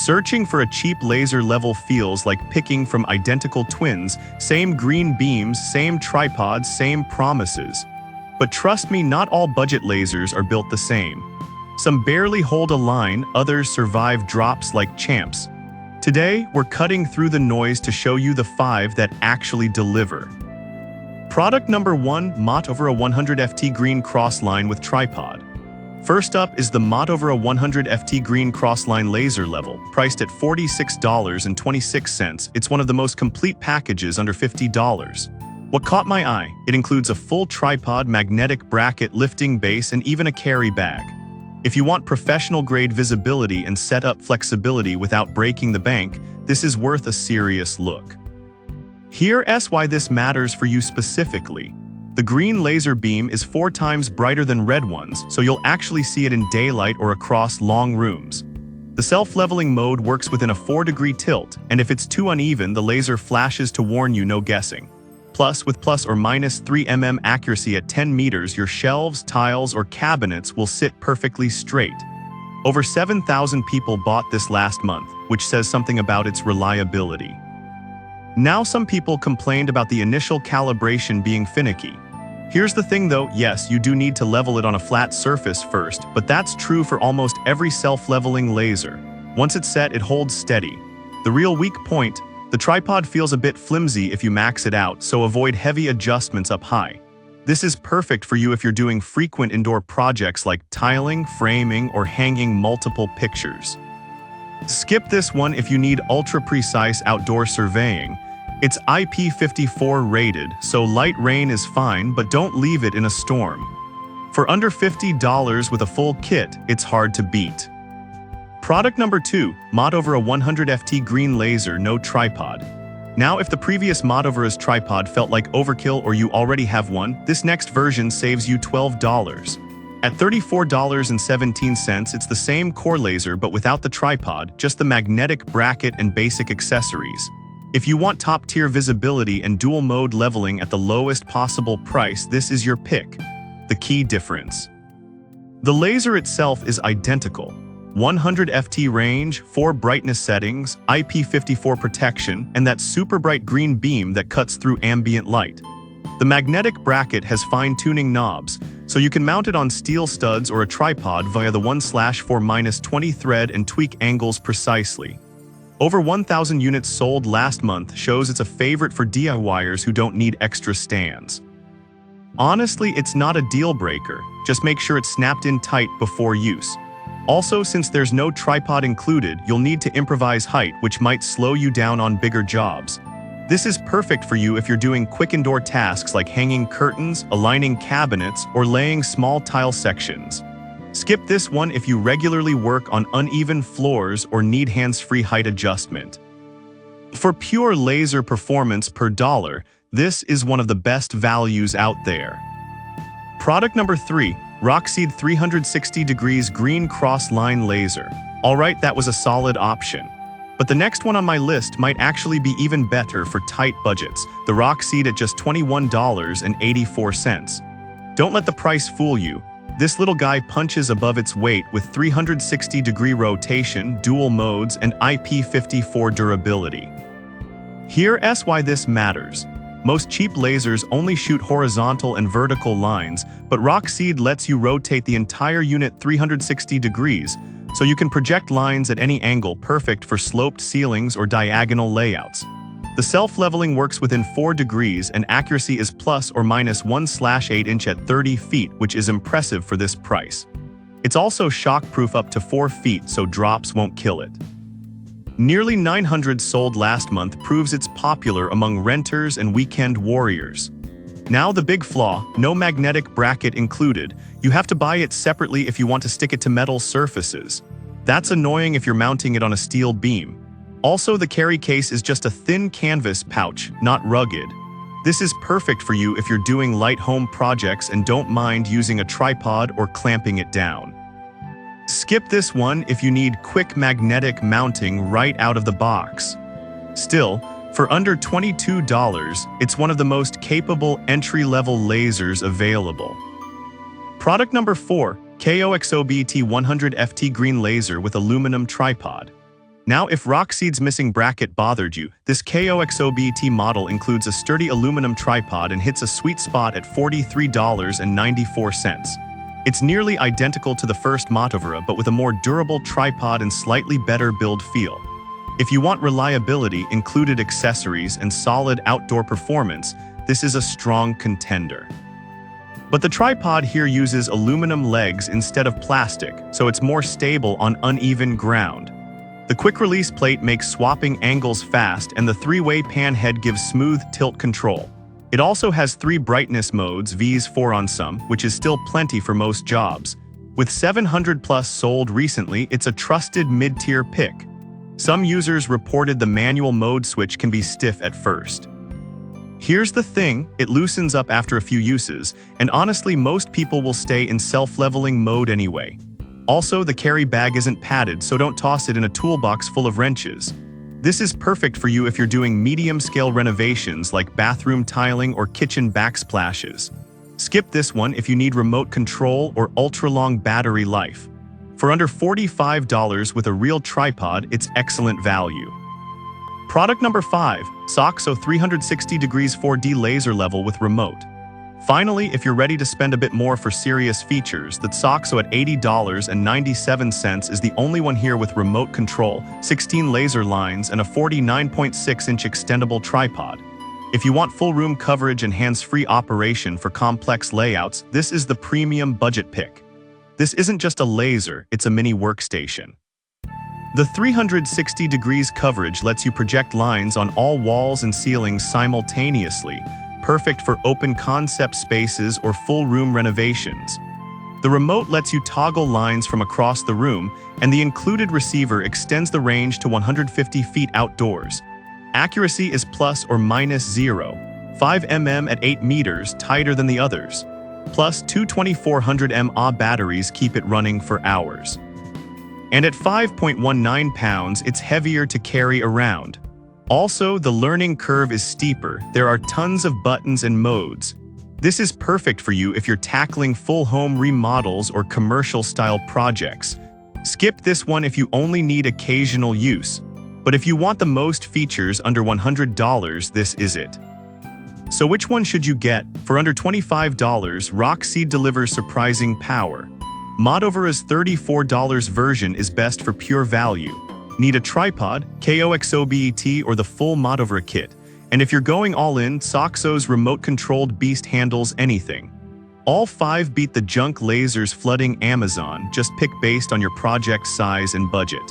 Searching for a cheap laser level feels like picking from identical twins, same green beams, same tripods, same promises. But trust me, not all budget lasers are built the same. Some barely hold a line, others survive drops like champs. Today, we're cutting through the noise to show you the 5 that actually deliver. Product number 1, Mott over a 100 FT green cross line with tripod. First up is the Mott over a 100 FT green crossline laser level, priced at $46.26. It's one of the most complete packages under $50. What caught my eye? It includes a full tripod, magnetic bracket, lifting base, and even a carry bag. If you want professional-grade visibility and setup flexibility without breaking the bank, this is worth a serious look. Here's why this matters for you specifically. The green laser beam is 4 times brighter than red ones, so you'll actually see it in daylight or across long rooms. The self-leveling mode works within a 4-degree tilt, and if it's too uneven, the laser flashes to warn you, no guessing. Plus, with plus or minus 3 mm accuracy at 10 meters, your shelves, tiles, or cabinets will sit perfectly straight. Over 7,000 people bought this last month, which says something about its reliability. Now, some people complained about the initial calibration being finicky. Here's the thing though, yes, you do need to level it on a flat surface first, but that's true for almost every self-leveling laser. Once it's set, it holds steady. The real weak point, the tripod feels a bit flimsy if you max it out, so avoid heavy adjustments up high. This is perfect for you if you're doing frequent indoor projects like tiling, framing, or hanging multiple pictures. Skip this one if you need ultra-precise outdoor surveying. It's IP54 rated, so light rain is fine, but don't leave it in a storm. For under $50 with a full kit, it's hard to beat. Product number 2, Mott over a 100 FT green laser, no tripod. Now, if the previous Mott over's tripod felt like overkill or you already have one, this next version saves you $12. At $34.17, it's the same core laser but without the tripod, just the magnetic bracket and basic accessories. If you want top-tier visibility and dual-mode leveling at the lowest possible price, this is your pick. The key difference. The laser itself is identical. 100 FT range, 4 brightness settings, IP54 protection, and that super bright green beam that cuts through ambient light. The magnetic bracket has fine-tuning knobs, so you can mount it on steel studs or a tripod via the 1/4-20 thread and tweak angles precisely. Over 1,000 units sold last month shows it's a favorite for DIYers who don't need extra stands. Honestly, it's not a deal breaker, just make sure it's snapped in tight before use. Also, since there's no tripod included, you'll need to improvise height, which might slow you down on bigger jobs. This is perfect for you if you're doing quick indoor tasks like hanging curtains, aligning cabinets, or laying small tile sections. Skip this one if you regularly work on uneven floors or need hands-free height adjustment. For pure laser performance per dollar, this is one of the best values out there. Product number 3, Rockseed 360 degrees green cross-line laser. Alright, that was a solid option. But the next one on my list might actually be even better for tight budgets, the Rockseed at just $21.84. Don't let the price fool you. This little guy punches above its weight with 360-degree rotation, dual modes, and IP54 durability. Here's why this matters. Most cheap lasers only shoot horizontal and vertical lines, but Rockseed lets you rotate the entire unit 360 degrees, so you can project lines at any angle, perfect for sloped ceilings or diagonal layouts. The self-leveling works within 4 degrees and accuracy is plus or minus 1/8 inch at 30 feet, which is impressive for this price. It's also shockproof up to 4 feet, so drops won't kill it. Nearly 900 sold last month proves it's popular among renters and weekend warriors. Now the big flaw, no magnetic bracket included. You have to buy it separately if you want to stick it to metal surfaces. That's annoying if you're mounting it on a steel beam. Also, the carry case is just a thin canvas pouch, not rugged. This is perfect for you if you're doing light home projects and don't mind using a tripod or clamping it down. Skip this one if you need quick magnetic mounting right out of the box. Still, for under $22, it's one of the most capable entry-level lasers available. Product number 4, KOXOBT 100 FT green laser with aluminum tripod. Now, if Rockseed's missing bracket bothered you, this KOXOBET model includes a sturdy aluminum tripod and hits a sweet spot at $43.94. It's nearly identical to the first Motovera, but with a more durable tripod and slightly better build feel. If you want reliability, included accessories, and solid outdoor performance, this is a strong contender. But the tripod here uses aluminum legs instead of plastic, so it's more stable on uneven ground. The quick-release plate makes swapping angles fast, and the three-way pan head gives smooth tilt control. It also has 3 brightness modes, V's 4 on some, which is still plenty for most jobs. With 700 plus sold recently, it's a trusted mid-tier pick. Some users reported the manual mode switch can be stiff at first. Here's the thing, it loosens up after a few uses, and honestly most people will stay in self-leveling mode anyway. Also, the carry bag isn't padded, so don't toss it in a toolbox full of wrenches. This is perfect for you if you're doing medium-scale renovations like bathroom tiling or kitchen backsplashes. Skip this one if you need remote control or ultra-long battery life. For under $45 with a real tripod, it's excellent value. Product number 5, SOXO 360 degrees 4D laser level with remote. Finally, if you're ready to spend a bit more for serious features, that SOXO at $80.97 is the only one here with remote control, 16 laser lines, and a 49.6-inch extendable tripod. If you want full room coverage and hands-free operation for complex layouts, this is the premium budget pick. This isn't just a laser, it's a mini workstation. The 360 degrees coverage lets you project lines on all walls and ceilings simultaneously, perfect for open concept spaces or full room renovations. The remote lets you toggle lines from across the room, and the included receiver extends the range to 150 feet outdoors. Accuracy is plus or minus 0, 5 mm at 8 meters, tighter than the others. Plus, two 2400 mAh batteries keep it running for hours. And at 5.19 pounds, it's heavier to carry around. Also, the learning curve is steeper. There are tons of buttons and modes. This is perfect for you if you're tackling full home remodels or commercial-style projects. Skip this one if you only need occasional use. But if you want the most features under $100, this is it. So which one should you get? For under $25, Rockseed delivers surprising power. Motovera's $34 version is best for pure value. Need a tripod, KOXOBET, or the full Motovera kit? And if you're going all in, SOXO's remote-controlled beast handles anything. All 5 beat the junk lasers flooding Amazon, just pick based on your project size and budget.